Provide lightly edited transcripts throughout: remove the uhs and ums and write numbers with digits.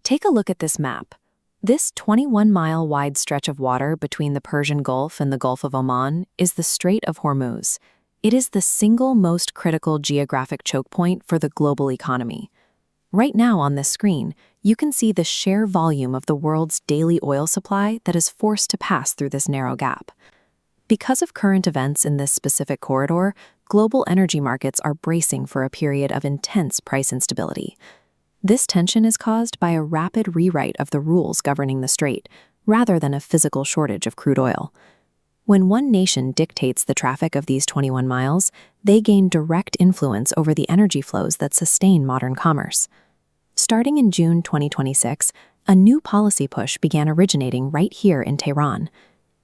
Take a look at this map. This 21-mile wide stretch of water between the Persian Gulf and the Gulf of Oman is the Strait of Hormuz. It is the single most critical geographic choke point for the global economy. Right now on this screen, you can see the sheer volume of the world's daily oil supply that is forced to pass through this narrow gap. Because of current events in this specific corridor, global energy markets are bracing for a period of intense price instability. This tension is caused by a rapid rewrite of the rules governing the strait, rather than a physical shortage of crude oil. When one nation dictates the traffic of these 21 miles, they gain direct influence over the energy flows that sustain modern commerce. Starting in June 2026, a new policy push began originating right here in Tehran.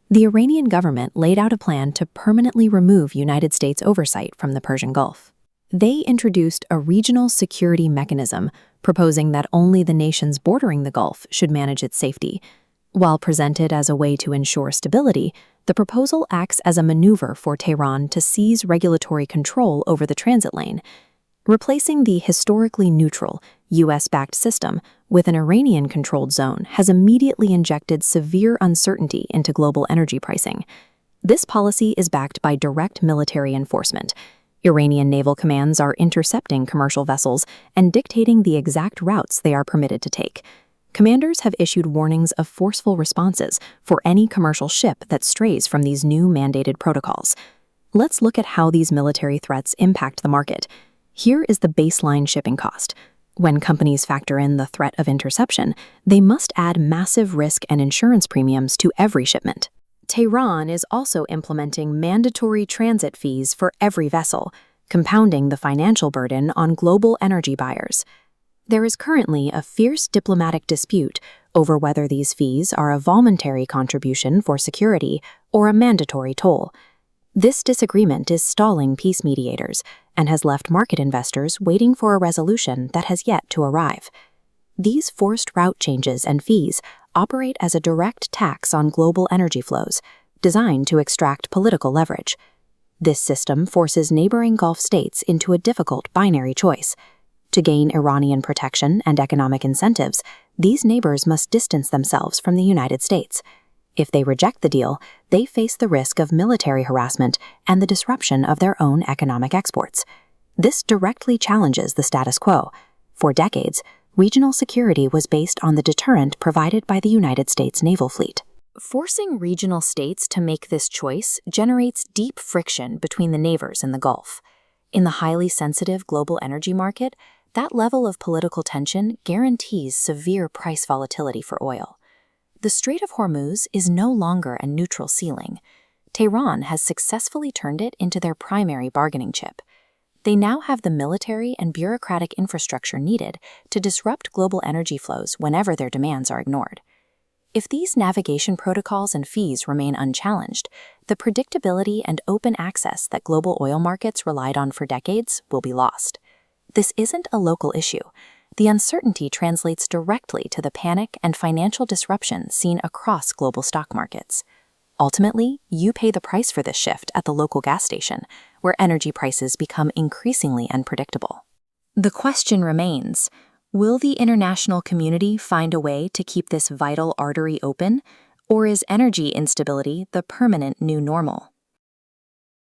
The Iranian government laid out a plan to permanently remove United States oversight from the Persian Gulf. They introduced a regional security mechanism, proposing that only the nations bordering the Gulf should manage its safety. While presented as a way to ensure stability, the proposal acts as a maneuver for Tehran to seize regulatory control over the transit lane. Replacing the historically neutral, US-backed system with an Iranian-controlled zone has immediately injected severe uncertainty into global energy pricing. This policy is backed by direct military enforcement. Iranian naval commands are intercepting commercial vessels and dictating the exact routes they are permitted to take. Commanders have issued warnings of forceful responses for any commercial ship that strays from these new mandated protocols. Let's look at how these military threats impact the market. Here is the baseline shipping cost. When companies factor in the threat of interception, they must add massive risk and insurance premiums to every shipment. Tehran is also implementing mandatory transit fees for every vessel, compounding the financial burden on global energy buyers. There is currently a fierce diplomatic dispute over whether these fees are a voluntary contribution for security or a mandatory toll. This disagreement is stalling peace mediators and has left market investors waiting for a resolution that has yet to arrive. These forced route changes and fees operate as a direct tax on global energy flows, designed to extract political leverage. This system forces neighboring Gulf states into a difficult binary choice. To gain Iranian protection and economic incentives, these neighbors must distance themselves from the United States. If they reject the deal, they face the risk of military harassment and the disruption of their own economic exports. This directly challenges the status quo. For decades, regional security was based on the deterrent provided by the United States naval fleet. Forcing regional states to make this choice generates deep friction between the neighbors in the Gulf. In the highly sensitive global energy market, that level of political tension guarantees severe price volatility for oil. The Strait of Hormuz is no longer a neutral ceiling. Tehran has successfully turned it into their primary bargaining chip. They now have the military and bureaucratic infrastructure needed to disrupt global energy flows whenever their demands are ignored. If these navigation protocols and fees remain unchallenged, the predictability and open access that global oil markets relied on for decades will be lost. This isn't a local issue. The uncertainty translates directly to the panic and financial disruption seen across global stock markets. Ultimately, you pay the price for this shift at the local gas station, where energy prices become increasingly unpredictable. The question remains, will the international community find a way to keep this vital artery open, or is energy instability the permanent new normal?